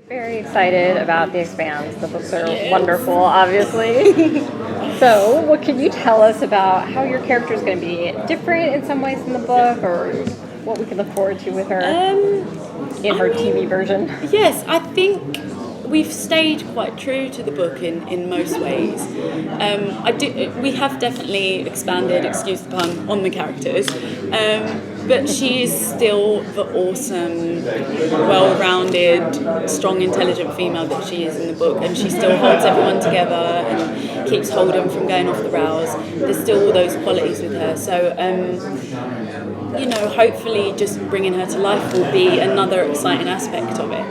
Very excited about The Expanse. The books are wonderful, obviously. So, what can you tell us about how your character is going to be different in some ways in the book, or what we can look forward to with her in her TV version? Yes, I think we've stayed quite true to the book in most ways. We have definitely expanded, excuse the pun, on the characters. But she is still the awesome, well-rounded, strong, intelligent female that she is in the book, and she still holds everyone together and keeps Holden from going off the rails. There's still all those qualities with her. So, hopefully just bringing her to life will be another exciting aspect of it.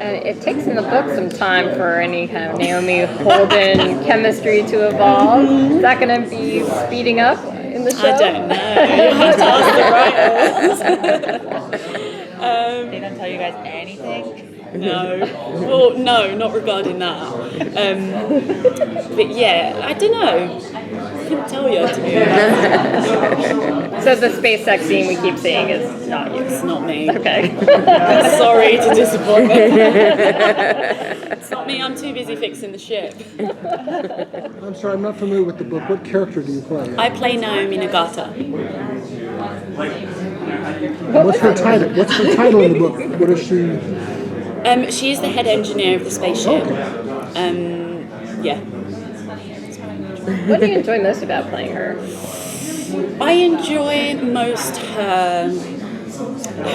And it takes in the book some time for any kind of Naomi Holden chemistry to evolve. Is that going to be speeding up in the show? I don't know. You have to ask the writers. They don't tell you guys anything? No. Well, no, not regarding that. But yeah, I don't know. I couldn't tell you, to be honest. So the space sex scene we keep seeing is not you. It's not me. Okay. Sorry to disappoint you. It's not me, I'm too busy fixing the ship. I'm sorry, I'm not familiar with the book. What character do you play? I play Naomi Nagata. What's her title? What's her title in the book? What is she? She is the head engineer of the spaceship. Yeah. What do you enjoy most about playing her? I enjoy most her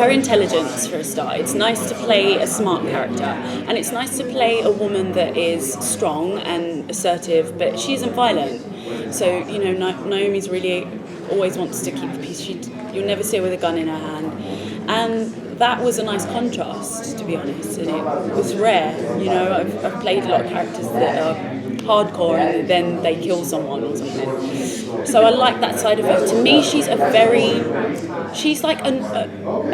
intelligence for a start. It's nice to play a smart character, and it's nice to play a woman that is strong and assertive, but she isn't violent. So, Naomi's really always wants to keep the peace. You'll never see her with a gun in her hand. And that was a nice contrast, to be honest, and it was rare. I've played a lot of characters that are hardcore and then they kill someone or something. So I like that side of her. To me, she's like a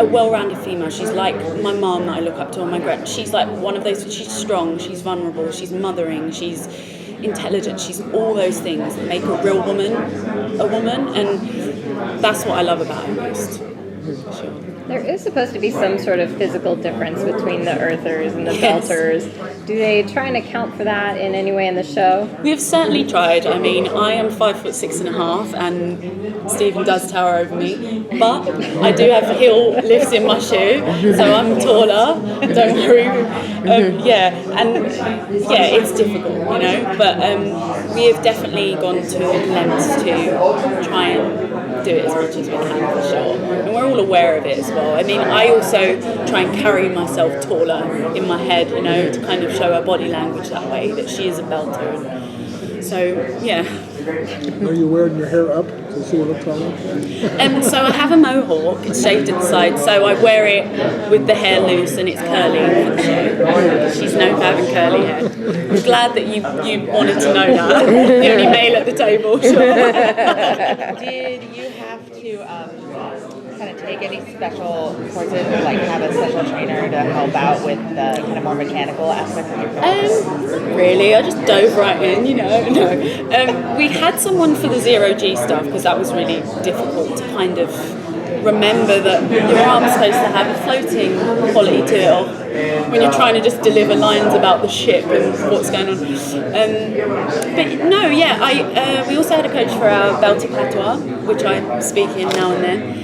well-rounded female. She's like my mom that I look up to, and my grand. She's like one of those. She's strong. She's vulnerable. She's mothering. She's intelligent. She's all those things that make a real woman a woman, and that's what I love about her most. Sure. There is supposed to be some sort of physical difference between the Earthers and the Belters. Do they try and account for that in any way in the show? We have certainly tried. I mean, I am 5'6.5", and Stephen does tower over me. But I do have heel lifts in my shoe, so I'm taller. Don't worry. It's difficult, But we have definitely gone to lengths to try and do it as much as we can, for sure. And we're all aware of it as well. I mean, I also try and carry myself taller in my head, to kind of show her body language that way, that she is a belter. So, yeah. Are you wearing your hair up to see what it looks like? So I have a mohawk, it's shaved at the side, so I wear it with the hair loose and it's curly for the show. She's known for having curly hair. I'm glad that you wanted to know that. The only male at the table. Sure. Did you have to kind of take any special courses or like have a special trainer to help out with the kind of more mechanical aspects of your film? Really, I just dove right in, No. We had someone for the zero-G stuff because that was really difficult to kind of remember that your arm's supposed to have a floating quality to it, or when you're trying to just deliver lines about the ship and what's going on. We also had a coach for our Baltic patois, which I speak in now and then.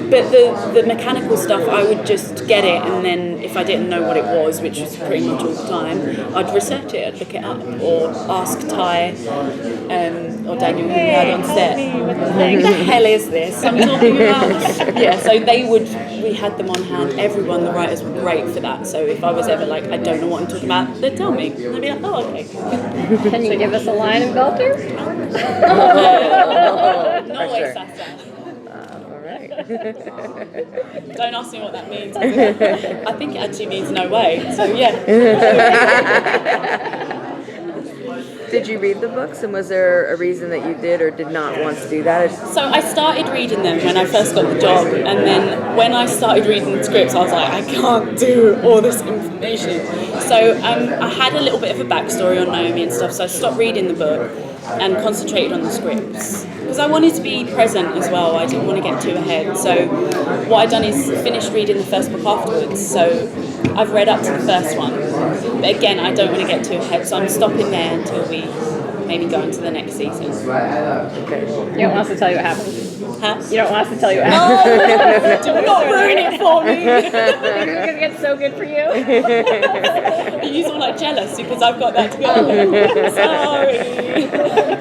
But the mechanical stuff, I would just get it, and then if I didn't know what it was, which was pretty much all the time, I'd research it, I'd look it up, or ask Ty or Daniel, who we had on set, what the hell is this I'm talking about? Yeah, so we had them on hand. Everyone, the writers were great for that. So if I was ever like, I don't know what I'm talking about, they'd tell me. They'd be like, oh, okay. Can you give us a line in Belter? No way, Sasa. Don't ask me what that means. I think it actually means no way. So yeah. Did you read the books, and was there a reason that you did or did not want to do that? So I started reading them when I first got the job, and then when I started reading the scripts, I was like, I can't do all this information. So I had a little bit of a backstory on Naomi and stuff, so I stopped reading the book and concentrated on the scripts because I wanted to be present as well. I didn't want to get too ahead. So what I'd done is finished reading the first book afterwards. So I've read up to the first one. But again, I don't want to get too ahead, so I'm stopping there until we maybe go into the next season. You don't want us to tell you what happens. Huh? You don't want us to tell you what happens. Do not ruin it for me. It's gonna get so good for you. You're all like jealous because I've got that to go. Sorry.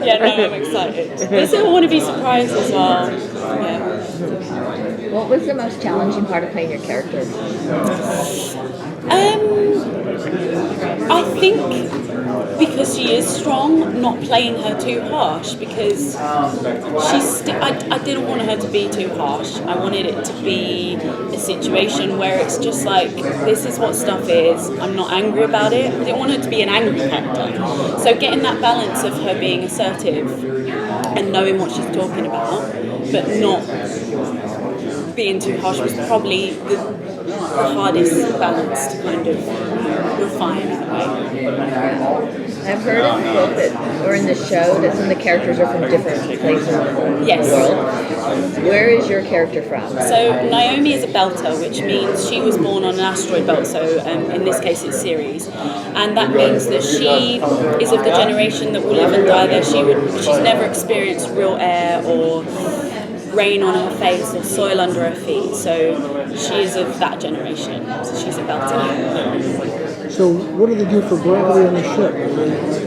Yeah, no, I'm excited. But I still want to be surprised as well. Yeah. What was the most challenging part of playing your character? I think because she is strong, not playing her too harsh, because I didn't want her to be too harsh. I wanted it to be a situation where it's just like, this is what stuff is, I'm not angry about it. I didn't want her to be an angry character. So getting that balance of her being assertive and knowing what she's talking about, but not being too harsh was probably the hardest balance to kind of refine in a way. I've heard in the book that, or in the show, that some of the characters are from different places in the Yes. world. Where is your character from? So Naomi is a belter, which means she was born on an asteroid belt, so in this case it's Ceres. And that means that she is of the generation that will live and die there. She's never experienced real air or rain on her face or soil under her feet, so she is of that generation, so she's a belter. So what do they do for gravity on the ship?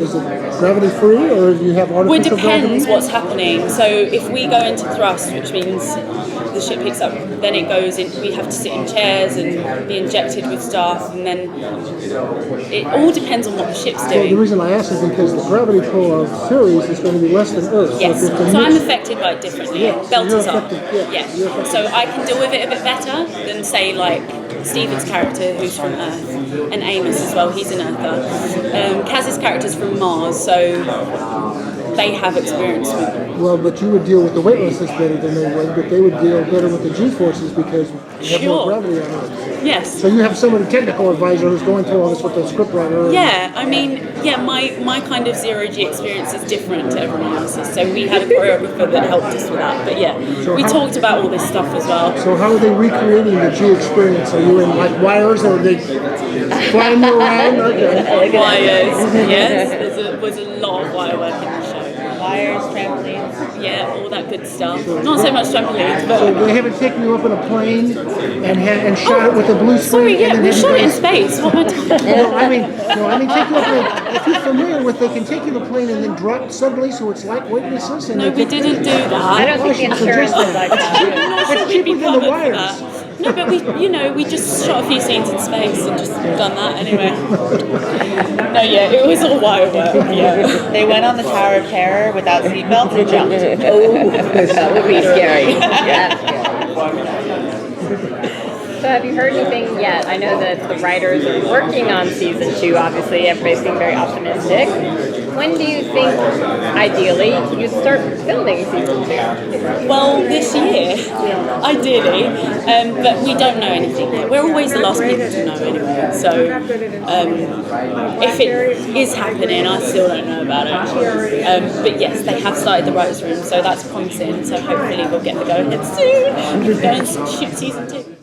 Is it gravity free, or do you have Well, it artificial depends gravity? what's happening. So if we go into thrust, which means the ship picks up, then it goes in, we have to sit in chairs and be injected with stuff, and then it all depends on what the ship's Well, the doing. reason I ask is because the gravity pull of Ceres is going to be less than Earth. Yes, if it's a so I'm mix- affected by it differently. Yeah, so Belters you're are. affected, yeah, Yeah. you're affected. So I can deal with it a bit better than, say, like Stephen's character, who's from Earth, and Amos as well, he's an Earther. Kaz's character's from Mars, so they have experience with it. Well, but you would deal with the weightlessness better than they would, but they would deal better with the G-forces because you have more Sure. gravity on Earth. Yes. So you have somebody technical advisor who's going through all this with the scriptwriter. Yeah, I mean, yeah, my kind of zero-G experience is different to everyone else's, so we had a choreographer that helped us with that, but yeah, we talked about all this stuff as well. So how are they recreating the G experience? Are you in like wires, or are they flying you around? Okay. Wires, yes, was a lot of wire work in the show. Wires, trampolines. Yeah, all that good stuff. Not so much trampolines, So but... they haven't taken you up in a plane and shot it with a blue screen. Sorry, yeah, and we then shot it in space. What am I talking about? No, I mean, take you up. If you're familiar with, they can take you to the plane and then drop suddenly, so it's light weightlessness. And No, they we take- didn't do I that. don't think the insurance is like that. It's cheaper than the wires. No, but we just shot a few scenes in space and just done that anyway. No, yeah, it was all wire work, yeah. They went on the Tower of Terror without seatbelts and jumped. That would be scary. Yeah. So have you heard anything yet? I know that the writers are working on season 2, obviously. Everybody's being very optimistic. When do you think, ideally, you'd start filming season 2? Well, this year, ideally, but we don't know anything yet. We're always the last people to know anyway, so if it is happening, I still don't know about it. But yes, they have started the writers' room, so that's promising, so hopefully we'll get the go-ahead soon. Go and shoot season 2.